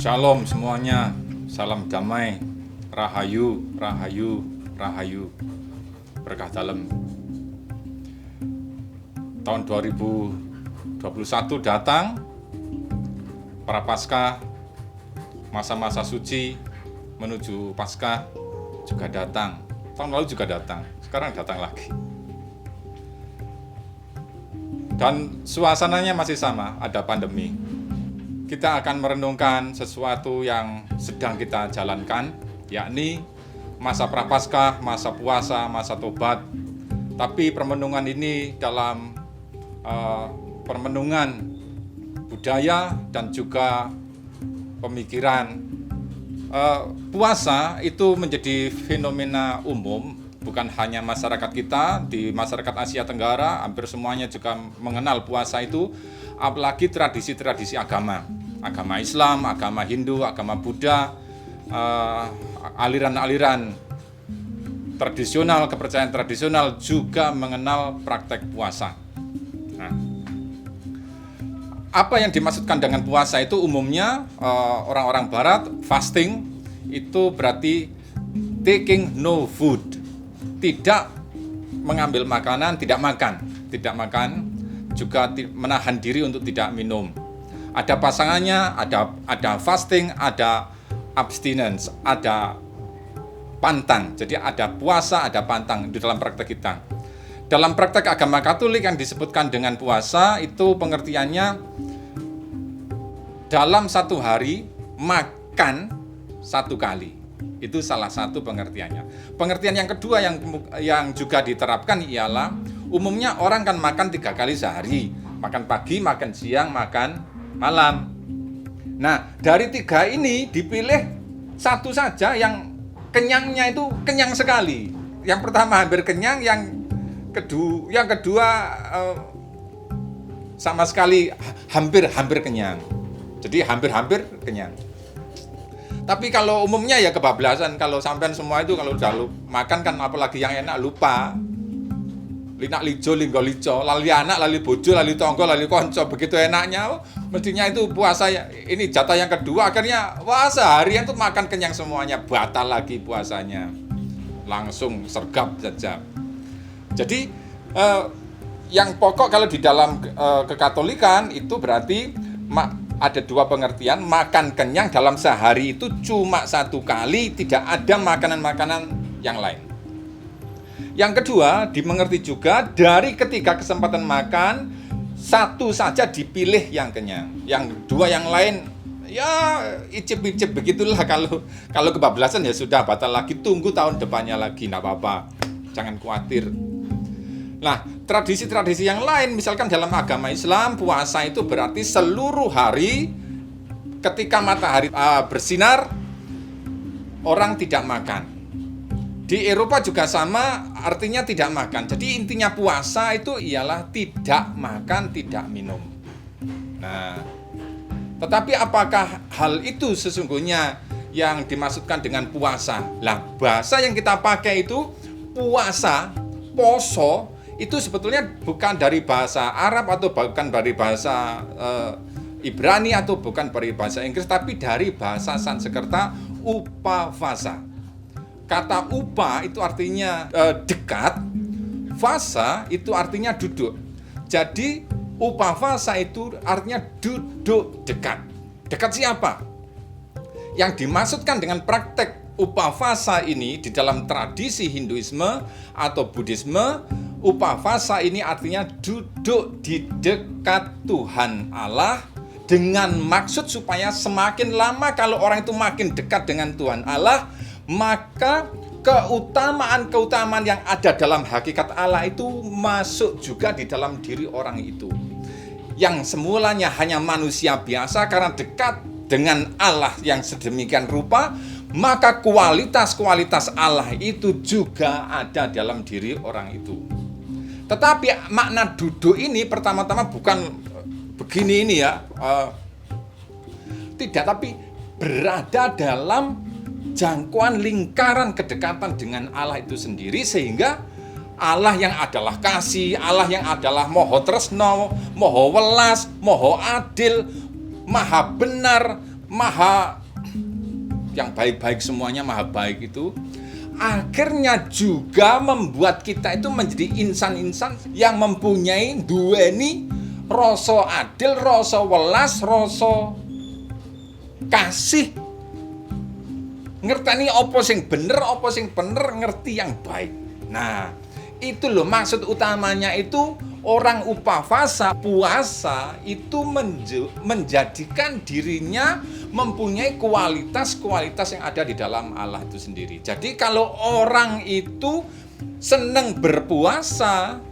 Shalom semuanya, salam damai, rahayu, rahayu, rahayu, berkah dalam. Tahun 2021 datang, Prapaskah, masa-masa suci menuju Paskah juga datang. Tahun lalu juga datang, sekarang datang lagi. Dan suasananya masih sama, ada pandemi. Kita akan merenungkan sesuatu yang sedang kita jalankan, yakni masa Prapaskah, masa puasa, masa tobat. Tapi permenungan ini dalam permenungan budaya dan juga pemikiran. Puasa itu menjadi fenomena umum, bukan hanya masyarakat kita, di masyarakat Asia Tenggara, hampir semuanya juga mengenal puasa itu, apalagi tradisi-tradisi agama Islam, agama Hindu, agama Buddha, aliran-aliran tradisional, kepercayaan tradisional juga mengenal praktek puasa. Nah, apa yang dimaksudkan dengan puasa itu umumnya orang-orang Barat, fasting itu berarti taking no food, tidak mengambil makanan, tidak makan, juga menahan diri untuk tidak minum. Ada pasangannya, ada fasting, ada abstinence, ada pantang. Jadi ada puasa, ada pantang di dalam praktek kita. Dalam praktek agama Katolik yang disebutkan dengan puasa itu pengertiannya dalam satu hari makan satu kali. Itu salah satu pengertiannya. Pengertian yang kedua yang juga diterapkan ialah umumnya orang kan makan 3 kali sehari. Makan pagi, makan siang, makan malam. Nah, dari 3 ini dipilih satu saja yang kenyangnya itu kenyang sekali. Yang pertama hampir kenyang, yang kedua sama sekali hampir kenyang. Jadi hampir kenyang. Tapi kalau umumnya ya kebablasan, kalau sampean semua itu kalau udah makan kan apalagi yang enak lupa. Linak lijo, linggo lijo, lali anak, lali bojo, lali tonggo, lali konco, begitu enaknya. Mestinya itu puasa ya, ini jatah yang kedua, akhirnya wah seharian tuh makan kenyang semuanya, batal lagi puasanya. Langsung sergap saja. Jadi yang pokok kalau di dalam kekatolikan itu berarti ada 2 pengertian, makan kenyang dalam sehari itu cuma 1 kali, tidak ada makanan-makanan yang lain. Yang kedua, dimengerti juga dari ketika kesempatan makan, 1 saja dipilih yang kenyang. Yang 2 yang lain, ya icip-icip begitulah, kalau kebablasan ya sudah batal lagi, tunggu tahun depannya lagi, enggak apa-apa, jangan khawatir. Nah, tradisi-tradisi yang lain, misalkan dalam agama Islam, puasa itu berarti seluruh hari ketika matahari bersinar, orang tidak makan. Di Eropa juga sama, artinya tidak makan. Jadi intinya puasa itu ialah tidak makan, tidak minum. Nah, tetapi apakah hal itu sesungguhnya yang dimaksudkan dengan puasa? Lah, bahasa yang kita pakai itu puasa, poso, itu sebetulnya bukan dari bahasa Arab atau bukan dari bahasa Ibrani atau bukan dari bahasa Inggris, tapi dari bahasa Sanskerta upavasa. Kata upa itu artinya dekat, fasa itu artinya duduk. Jadi upavasa itu artinya duduk dekat. Dekat siapa? Yang dimaksudkan dengan praktek upavasa ini di dalam tradisi Hinduisme atau Buddhisme, upavasa ini artinya duduk di dekat Tuhan Allah dengan maksud supaya semakin lama kalau orang itu makin dekat dengan Tuhan Allah, maka keutamaan-keutamaan yang ada dalam hakikat Allah itu masuk juga di dalam diri orang itu. Yang semulanya hanya manusia biasa, karena dekat dengan Allah yang sedemikian rupa, maka kualitas-kualitas Allah itu juga ada dalam diri orang itu. Tetapi makna duduk ini pertama-tama bukan begini ini ya, tidak, tapi berada dalam jangkauan lingkaran kedekatan dengan Allah itu sendiri, sehingga Allah yang adalah kasih, Allah yang adalah moho tresno, moho welas, moho adil, maha benar, maha yang baik-baik semuanya maha baik itu, akhirnya juga membuat kita itu menjadi insan-insan yang mempunyai duweni rasa adil, rasa welas, rasa kasih. Ngerteni apa sing bener, ngerti yang baik. Nah, itu loh maksud utamanya itu orang upavasa, puasa itu menjadikan dirinya mempunyai kualitas-kualitas yang ada di dalam Allah itu sendiri. Jadi kalau orang itu seneng berpuasa,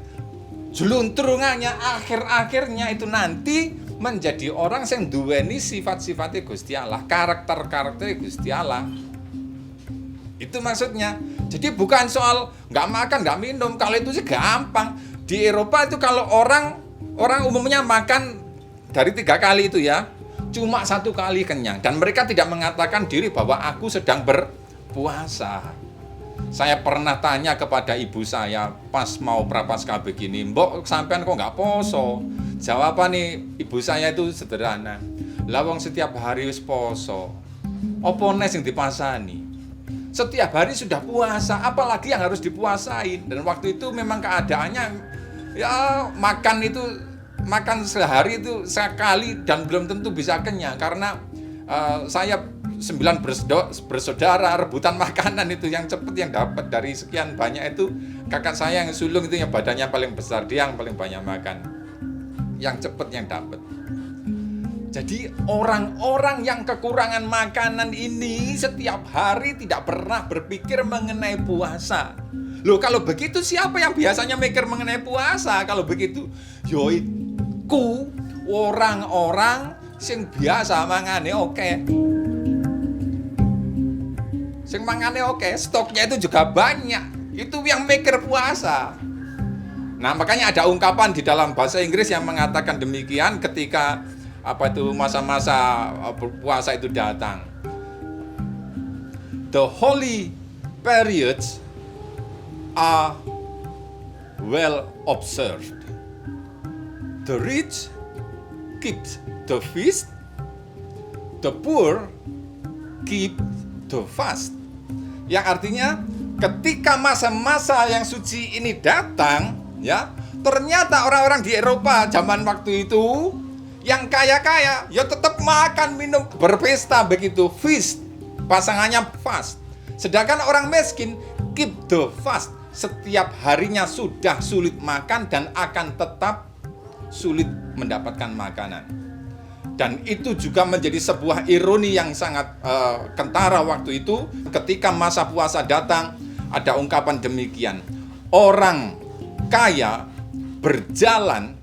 jeluntrungannya akhir-akhirnya itu nanti menjadi orang yang duweni sifat-sifatnya Gusti Allah, karakter-karakter Gusti Allah. Itu maksudnya. Jadi bukan soal nggak makan, nggak minum. Kalau itu sih gampang. Di Eropa itu kalau orang umumnya makan dari 3 kali itu ya, cuma 1 kali kenyang. Dan mereka tidak mengatakan diri bahwa aku sedang berpuasa. Saya pernah tanya kepada ibu saya pas mau prapaskah begini, "Mbok sampean kok nggak poso?" Jawaban ibu saya itu sederhana. "Lah wong setiap hari wis poso. Apa nes sing dipasani? Setiap hari sudah puasa, apalagi yang harus dipuasain." Dan waktu itu memang keadaannya ya makan sehari itu sekali dan belum tentu bisa kenyang karena saya 9 bersaudara rebutan makanan itu yang cepet yang dapat dari sekian banyak itu kakak saya yang sulung itu yang badannya paling besar, dia yang paling banyak makan, yang cepet yang dapat. Jadi orang-orang yang kekurangan makanan ini setiap hari tidak pernah berpikir mengenai puasa. Loh kalau begitu siapa yang biasanya mikir mengenai puasa? Kalau begitu yoiku orang-orang sing biasa mangane oke. Sing mangane oke, stoknya itu juga banyak. Itu yang mikir puasa. Nah, makanya ada ungkapan di dalam bahasa Inggris yang mengatakan demikian ketika masa-masa puasa itu datang. The holy periods are well observed. The rich keep the feast, the poor keep the fast. Yang artinya ketika masa-masa yang suci ini datang, ya, ternyata orang-orang di Eropa zaman waktu itu yang kaya-kaya ya tetap makan, minum, berpesta begitu, feast, pasangannya fast. Sedangkan orang miskin keep the fast, setiap harinya sudah sulit makan dan akan tetap sulit mendapatkan makanan. Dan itu juga menjadi sebuah ironi yang sangat kentara waktu itu. Ketika masa puasa datang, ada ungkapan demikian. Orang kaya berjalan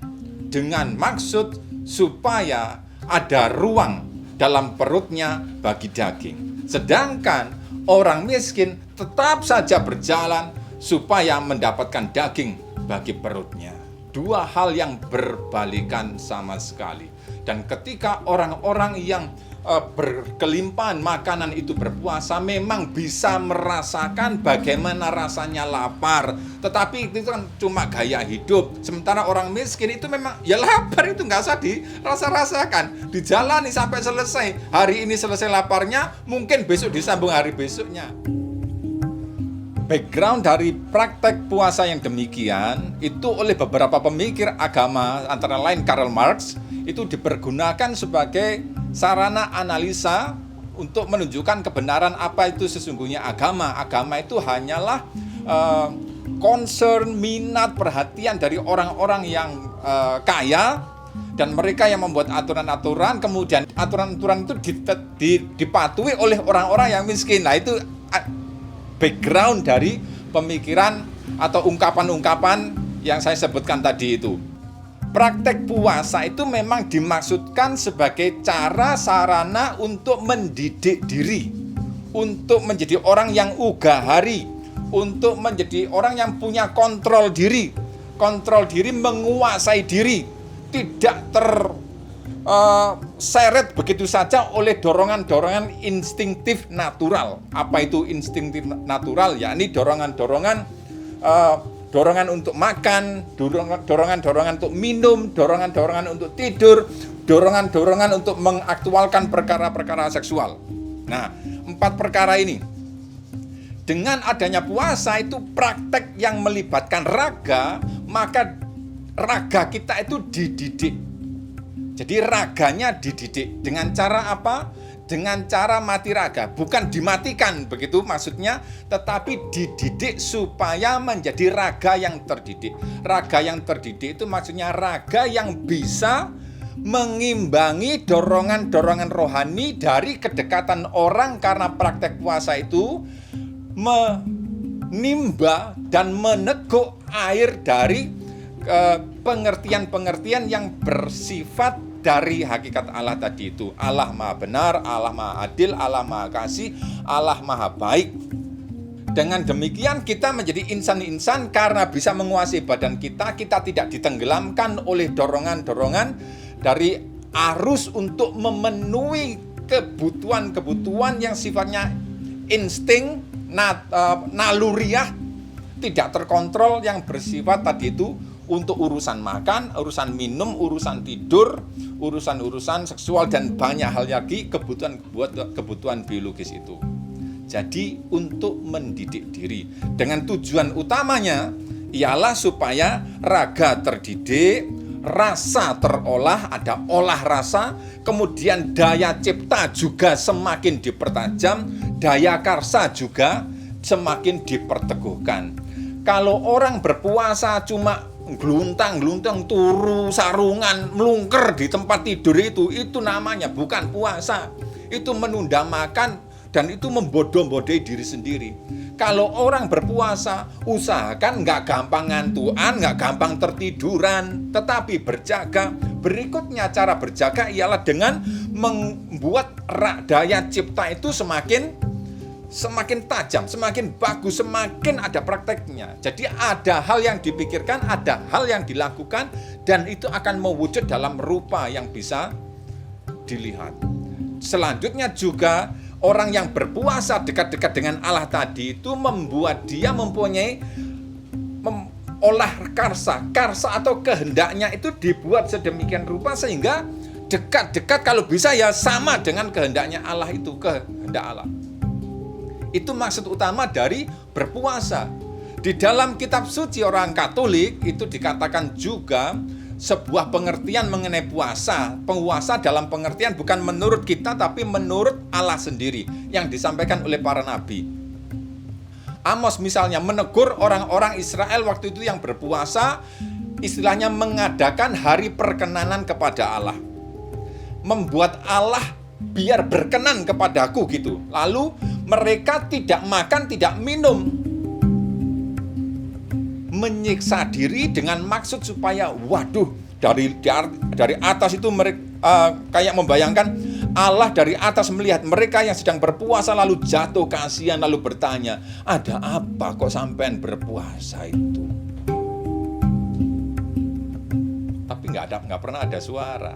dengan maksud supaya ada ruang dalam perutnya bagi daging. Sedangkan orang miskin tetap saja berjalan supaya mendapatkan daging bagi perutnya. 2 hal yang berbalikan sama sekali. Dan ketika orang-orang yang berkelimpahan makanan itu berpuasa memang bisa merasakan bagaimana rasanya lapar, tetapi itu kan cuma gaya hidup. Sementara orang miskin itu memang ya lapar itu nggak usah dirasa-rasakan, dijalani sampai selesai. Hari ini selesai laparnya, mungkin besok disambung hari besoknya. Background dari praktek puasa yang demikian itu oleh beberapa pemikir agama antara lain Karl Marx itu dipergunakan sebagai sarana analisa untuk menunjukkan kebenaran apa itu sesungguhnya agama. Agama itu hanyalah concern, minat, perhatian dari orang-orang yang kaya dan mereka yang membuat aturan-aturan, kemudian aturan-aturan itu dipatuhi oleh orang-orang yang miskin. Nah itu background dari pemikiran atau ungkapan-ungkapan yang saya sebutkan tadi itu. Praktek puasa itu memang dimaksudkan sebagai cara sarana untuk mendidik diri, untuk menjadi orang yang ugahari, untuk menjadi orang yang punya kontrol diri menguasai diri, tidak terseret begitu saja oleh dorongan-dorongan instinktif natural. Apa itu instinktif natural? Yakni dorongan-dorongan untuk makan, dorongan-dorongan untuk minum, dorongan-dorongan untuk tidur, dorongan-dorongan untuk mengaktualkan perkara-perkara seksual. Nah, 4 perkara ini. Dengan adanya puasa itu praktek yang melibatkan raga, maka raga kita itu dididik. Jadi raganya dididik. Dengan cara apa? Dengan cara mati raga. Bukan dimatikan begitu maksudnya, tetapi dididik supaya menjadi raga yang terdidik. Raga yang terdidik itu maksudnya raga yang bisa mengimbangi dorongan-dorongan rohani dari kedekatan orang, karena praktek puasa itu menimba dan meneguk air dari pengertian-pengertian yang bersifat dari hakikat Allah tadi itu. Allah Maha Benar, Allah Maha Adil, Allah Maha Kasih, Allah Maha Baik. Dengan demikian kita menjadi insan-insan karena bisa menguasai badan kita. Kita tidak ditenggelamkan oleh dorongan-dorongan dari arus untuk memenuhi kebutuhan-kebutuhan yang sifatnya insting, naluriah, tidak terkontrol, yang bersifat tadi itu untuk urusan makan, urusan minum, urusan tidur, urusan seksual, dan banyak hal lagi kebutuhan biologis itu. Jadi untuk mendidik diri dengan tujuan utamanya ialah supaya raga terdidik, rasa terolah, ada olah rasa, kemudian daya cipta juga semakin dipertajam, daya karsa juga semakin diperteguhkan. Kalau orang berpuasa cuma geluntang-geluntang, turu sarungan, melungker di tempat tidur, itu namanya bukan puasa. Itu menunda makan dan itu membodoh-bodohi diri sendiri. Kalau orang berpuasa, usahakan nggak gampang ngantuan, nggak gampang tertiduran, tetapi berjaga. Berikutnya cara berjaga ialah dengan membuat daya cipta itu semakin tajam, semakin bagus, semakin ada prakteknya. Jadi ada hal yang dipikirkan, ada hal yang dilakukan, dan itu akan mewujud dalam rupa yang bisa dilihat. Selanjutnya juga orang yang berpuasa dekat-dekat dengan Allah tadi itu membuat dia mempunyai olah karsa atau kehendaknya itu dibuat sedemikian rupa sehingga dekat-dekat, kalau bisa ya sama dengan kehendaknya Allah itu, kehendak Allah. Itu maksud utama dari berpuasa. Di dalam kitab suci orang Katolik itu dikatakan juga sebuah pengertian mengenai puasa. Puasa dalam pengertian bukan menurut kita tapi menurut Allah sendiri yang disampaikan oleh para nabi. Amos misalnya menegur orang-orang Israel waktu itu yang berpuasa, istilahnya mengadakan hari perkenanan kepada Allah. Membuat Allah biar berkenan kepadaku gitu. Lalu mereka tidak makan, tidak minum, menyiksa diri dengan maksud supaya dari atas itu mereka kayak membayangkan Allah dari atas melihat mereka yang sedang berpuasa lalu jatuh kasihan, lalu bertanya, ada apa kok sampean berpuasa itu? Tapi nggak pernah ada suara.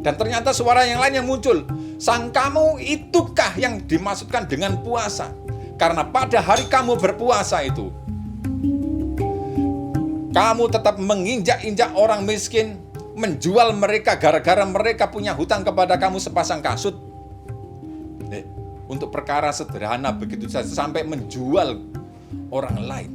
Dan ternyata suara yang lain yang muncul. Sang kamu itukah yang dimaksudkan dengan puasa? Karena pada hari kamu berpuasa itu, kamu tetap menginjak-injak orang miskin, menjual mereka gara-gara mereka punya hutang kepada kamu sepasang kasut. Untuk perkara sederhana begitu saja sampai menjual orang lain.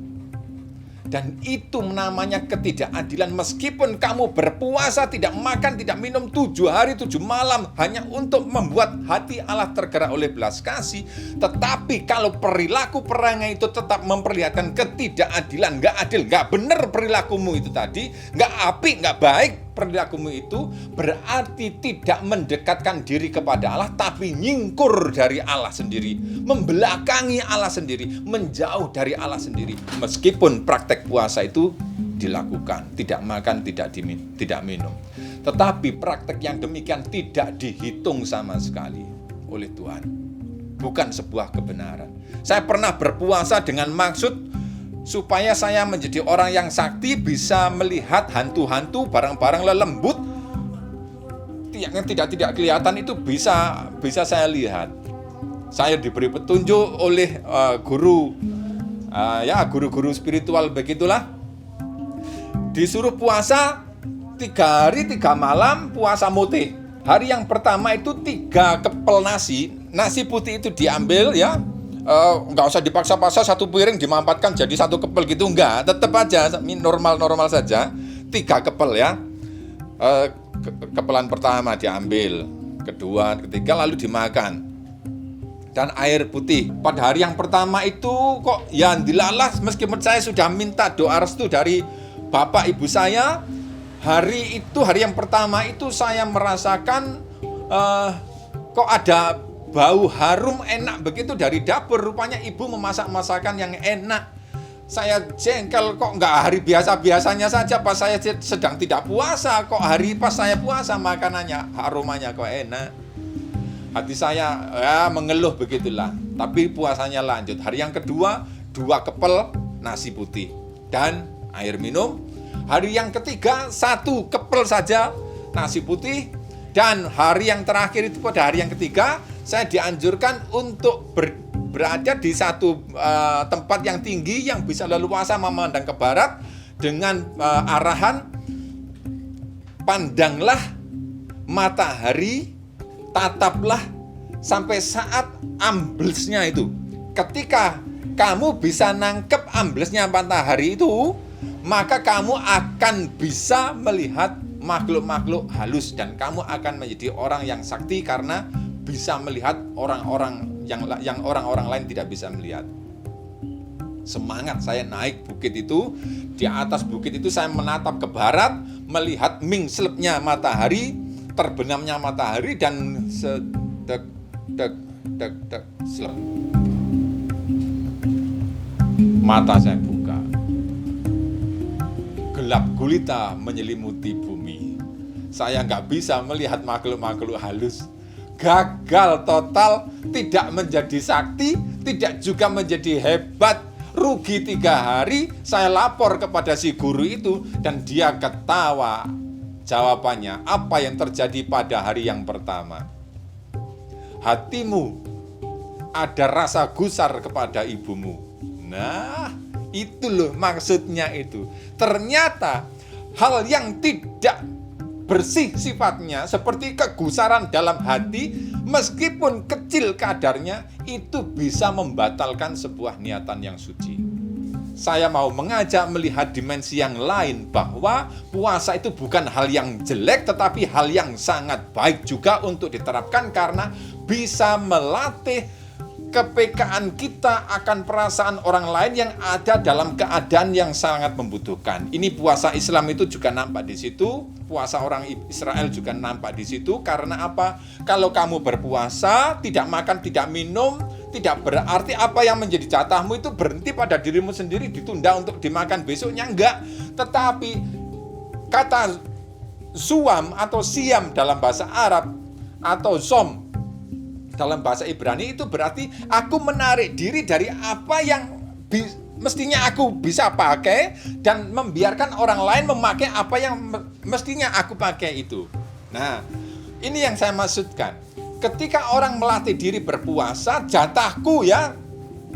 Dan itu namanya ketidakadilan. Meskipun kamu berpuasa, tidak makan, tidak minum 7 hari 7 malam hanya untuk membuat hati Allah tergerak oleh belas kasih, tetapi kalau perilaku perangai itu tetap memperlihatkan ketidakadilan, nggak adil, nggak benar perilakumu itu tadi, nggak apik, nggak baik perilakumu itu, berarti tidak mendekatkan diri kepada Allah, tapi nyingkur dari Allah sendiri, membelakangi Allah sendiri, menjauh dari Allah sendiri. Meskipun praktek puasa itu dilakukan, tidak makan, tidak minum, tetapi praktek yang demikian tidak dihitung sama sekali oleh Tuhan. Bukan sebuah kebenaran. Saya pernah berpuasa dengan maksud supaya saya menjadi orang yang sakti, bisa melihat hantu-hantu, barang-barang lelembut yang tidak kelihatan itu bisa saya lihat. Saya diberi petunjuk oleh guru-guru spiritual begitulah. Disuruh puasa 3 hari 3 malam, puasa mute. Hari yang pertama itu 3 kepel nasi, nasi putih itu diambil ya, nggak usah dipaksa-paksa satu piring dimampatkan jadi satu kepel gitu, enggak, tetap aja normal-normal saja, 3 kepel ya. Kepelan pertama diambil, kedua, ketiga, lalu dimakan. Dan air putih pada hari yang pertama itu kok ya dilalah, meskipun saya sudah minta doa restu dari bapak ibu saya, hari yang pertama itu saya merasakan kok ada bau harum enak begitu dari dapur, rupanya ibu memasak masakan yang enak. Saya jengkel, kok nggak hari biasa-biasanya saja pas saya sedang tidak puasa, kok hari pas saya puasa makanannya aromanya kok enak. Hati saya ya mengeluh begitulah, tapi puasanya lanjut. Hari yang kedua 2 kepel nasi putih dan air minum. Hari yang ketiga 1 kepel saja nasi putih. Dan hari yang terakhir itu pada hari yang ketiga saya dianjurkan untuk berada di satu tempat yang tinggi yang bisa leluasa memandang ke barat dengan arahan pandanglah matahari, tataplah sampai saat amblesnya itu. Ketika kamu bisa nangkep amblesnya matahari itu, maka kamu akan bisa melihat makhluk-makhluk halus dan kamu akan menjadi orang yang sakti karena bisa melihat orang-orang yang orang-orang lain tidak bisa melihat. Semangat saya naik bukit itu. Di atas bukit itu saya menatap ke barat, melihat mingslepnya matahari, terbenamnya matahari, dan sedek slep. Mata saya buka. Gelap gulita menyelimuti bumi. Saya nggak bisa melihat makhluk-makhluk halus. Gagal total, tidak menjadi sakti, tidak juga menjadi hebat. Rugi 3 hari, saya lapor kepada si guru itu dan dia ketawa. Jawabannya, apa yang terjadi pada hari yang pertama? Hatimu ada rasa gusar kepada ibumu. Nah, itu loh maksudnya itu. Ternyata hal yang tidak bersih sifatnya seperti kegusaran dalam hati, meskipun kecil kadarnya, itu bisa membatalkan sebuah niatan yang suci. Saya mau mengajak melihat dimensi yang lain bahwa puasa itu bukan hal yang jelek, tetapi hal yang sangat baik juga untuk diterapkan karena bisa melatih kepekaan kita akan perasaan orang lain yang ada dalam keadaan yang sangat membutuhkan. Ini puasa Islam itu juga nampak di situ, puasa orang Israel juga nampak di situ. Karena apa? Kalau kamu berpuasa, tidak makan, tidak minum, tidak berarti apa yang menjadi jatahmu itu berhenti pada dirimu sendiri, ditunda untuk dimakan besoknya, enggak. Tetapi kata suam atau siam dalam bahasa Arab atau som dalam bahasa Ibrani itu berarti aku menarik diri dari apa yang mestinya aku bisa pakai dan membiarkan orang lain memakai apa yang mestinya aku pakai itu. Nah, ini yang saya maksudkan. Ketika orang melatih diri berpuasa, jatahku ya,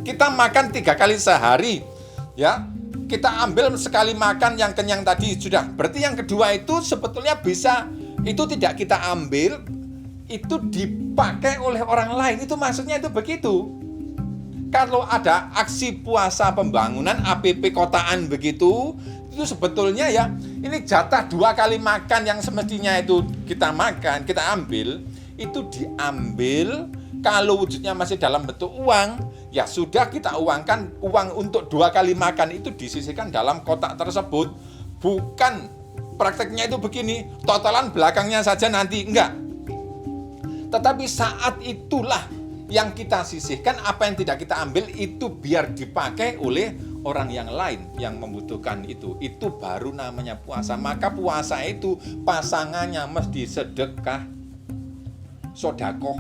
kita makan 3 kali sehari, ya, kita ambil sekali makan yang kenyang tadi sudah. Berarti yang kedua itu sebetulnya bisa, itu tidak kita ambil, itu dipakai oleh orang lain. Itu maksudnya itu begitu. Kalau ada aksi puasa pembangunan APP kotaan begitu, itu sebetulnya ya, ini jatah 2 kali makan yang semestinya itu kita makan, kita ambil, itu diambil. Kalau wujudnya masih dalam bentuk uang, ya sudah kita uangkan, uang untuk 2 kali makan itu disisihkan dalam kotak tersebut. Bukan prakteknya itu begini, totalan belakangnya saja nanti, enggak. Tetapi saat itulah yang kita sisihkan, apa yang tidak kita ambil itu biar dipakai oleh orang yang lain yang membutuhkan itu. Itu baru namanya puasa. Maka puasa itu pasangannya mesti sedekah, sodakoh,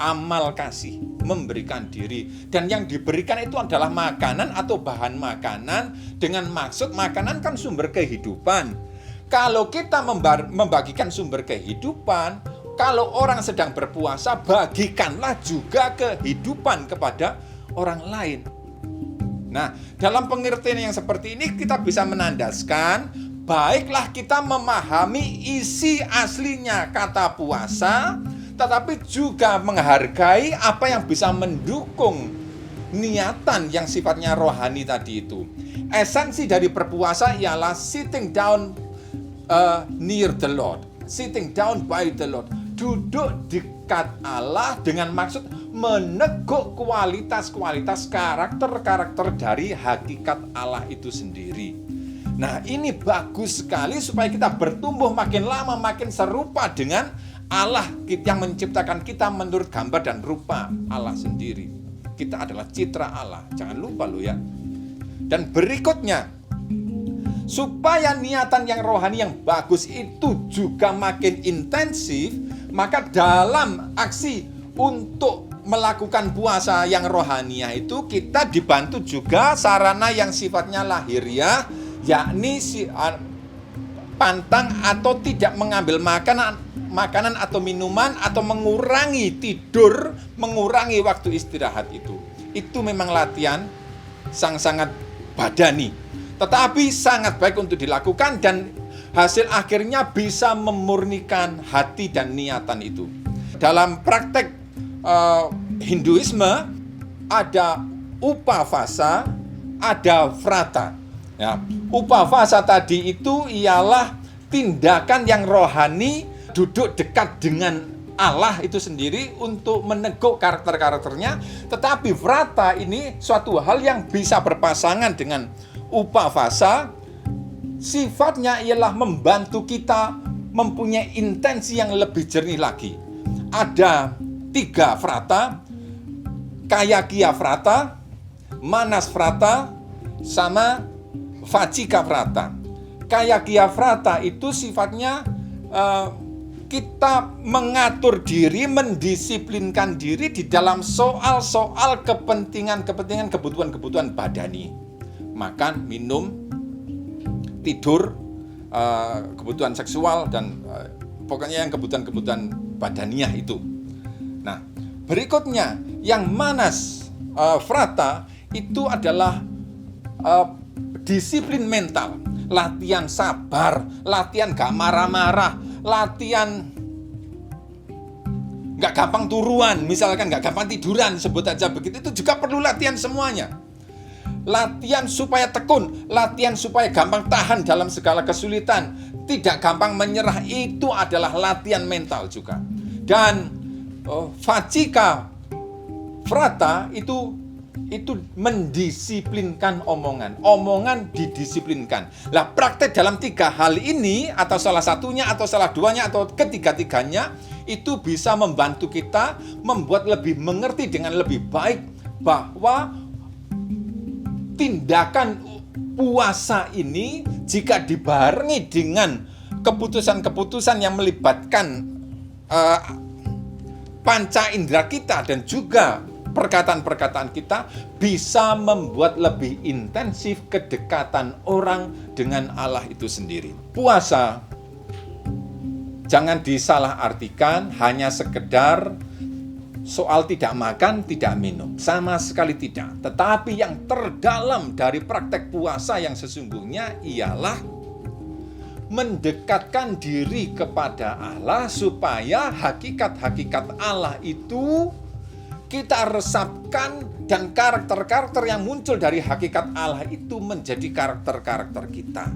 amal kasih, memberikan diri. Dan yang diberikan itu adalah makanan atau bahan makanan dengan maksud makanan kan sumber kehidupan. Kalau kita membagikan sumber kehidupan, kalau orang sedang berpuasa, bagikanlah juga kehidupan kepada orang lain. Nah, dalam pengertian yang seperti ini kita bisa menandaskan, baiklah kita memahami isi aslinya kata puasa, tetapi juga menghargai apa yang bisa mendukung niatan yang sifatnya rohani tadi itu. Esensi dari berpuasa ialah sitting down near the Lord, sitting down by the Lord, duduk dekat Allah dengan maksud meneguk kualitas-kualitas karakter-karakter dari hakikat Allah itu sendiri. Nah, ini bagus sekali supaya kita bertumbuh makin lama makin serupa dengan Allah yang menciptakan kita menurut gambar dan rupa Allah sendiri. Kita adalah citra Allah, jangan lupa loh ya. Dan berikutnya, supaya niatan yang rohani yang bagus itu juga makin intensif, maka dalam aksi untuk melakukan puasa yang rohaniah itu kita dibantu juga sarana yang sifatnya lahiriah, yakni pantang atau tidak mengambil makanan atau minuman atau mengurangi tidur, mengurangi waktu istirahat itu. Itu memang latihan sangat badani, tetapi sangat baik untuk dilakukan dan hasil akhirnya bisa memurnikan hati dan niatan itu. Dalam praktek Hinduisme ada upavasa, ada vrata. Ya, upavasa tadi itu ialah tindakan yang rohani, duduk dekat dengan Allah itu sendiri untuk meneguk karakter-karakternya. Tetapi vrata ini suatu hal yang bisa berpasangan dengan upavasa. Sifatnya ialah membantu kita mempunyai intensi yang lebih jernih lagi. Ada 3 vrata, kayakya vrata, manas vrata, sama vacika vrata. Kayakya vrata itu sifatnya kita mengatur diri, mendisiplinkan diri di dalam soal-soal kepentingan-kepentingan, kebutuhan-kebutuhan badani. Makan, minum, tidur, kebutuhan seksual, dan pokoknya yang kebutuhan-kebutuhan badaniah itu. Nah, berikutnya yang manas vrata itu adalah disiplin mental, latihan sabar, latihan gak marah-marah, latihan gak gampang turuan, misalkan gak gampang tiduran, sebut aja begitu, itu juga perlu latihan semuanya. Latihan supaya tekun, latihan supaya gampang tahan dalam segala kesulitan, tidak gampang menyerah, itu adalah latihan mental juga. Dan vacika vrata itu mendisiplinkan omongan didisiplinkan. Lah, praktek dalam 3 hal ini, atau salah satunya, atau salah duanya, atau ketiga-tiganya, itu bisa membantu kita membuat lebih mengerti dengan lebih baik bahwa tindakan puasa ini jika dibarengi dengan keputusan-keputusan yang melibatkan panca indera kita dan juga perkataan-perkataan kita, bisa membuat lebih intensif kedekatan orang dengan Allah itu sendiri. Puasa jangan disalahartikan hanya sekedar soal tidak makan, tidak minum. Sama sekali tidak. Tetapi yang terdalam dari praktek puasa yang sesungguhnya ialah mendekatkan diri kepada Allah supaya hakikat-hakikat Allah itu kita resapkan, dan karakter-karakter yang muncul dari hakikat Allah itu menjadi karakter-karakter kita.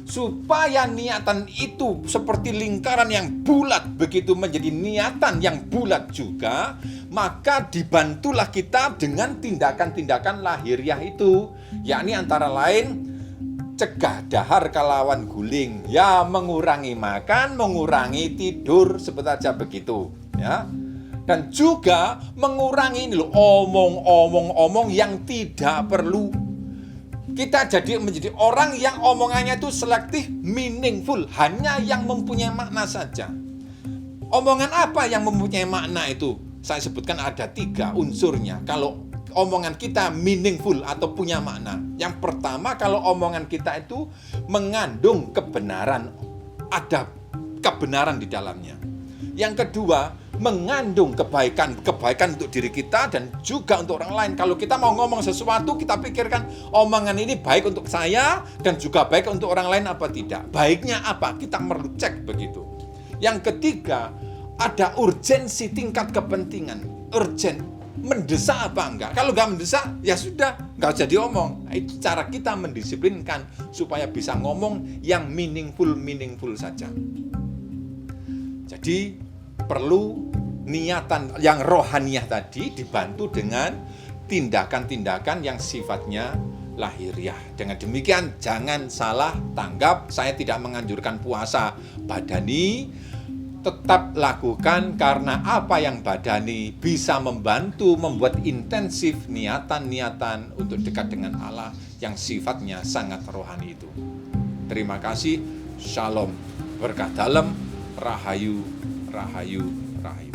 Supaya niatan itu seperti lingkaran yang bulat begitu menjadi niatan yang bulat juga, maka dibantulah kita dengan tindakan-tindakan lahiriah itu, yakni antara lain cegah dahar kalawan guling, ya mengurangi makan, mengurangi tidur, sebut aja begitu, ya. Dan juga mengurangi ini loh, omong-omong yang tidak perlu. Kita jadi menjadi orang yang omongannya itu selektif, meaningful, hanya yang mempunyai makna saja. Omongan apa yang mempunyai makna itu? Saya sebutkan ada 3 unsurnya. Kalau omongan kita meaningful atau punya makna. Yang pertama, kalau omongan kita itu mengandung kebenaran, ada kebenaran di dalamnya. Yang kedua, mengandung kebaikan untuk diri kita dan juga untuk orang lain. Kalau kita mau ngomong sesuatu, kita pikirkan omongan ini baik untuk saya dan juga baik untuk orang lain apa tidak. Baiknya apa? Kita perlu cek begitu. Yang ketiga, ada urgensi tingkat kepentingan, urgent, mendesak apa enggak? Kalau enggak mendesak, ya sudah, enggak usah diomong. Itu cara kita mendisiplinkan supaya bisa ngomong yang meaningful saja. Jadi perlu niatan yang rohaniah tadi dibantu dengan tindakan-tindakan yang sifatnya lahiriah. Dengan demikian jangan salah tanggap, saya tidak menganjurkan puasa badani, tetap lakukan karena apa yang badani bisa membantu membuat intensif niatan-niatan untuk dekat dengan Allah yang sifatnya sangat rohani itu. Terima kasih, shalom, berkah dalam, rahayu, rahayu, rahayu.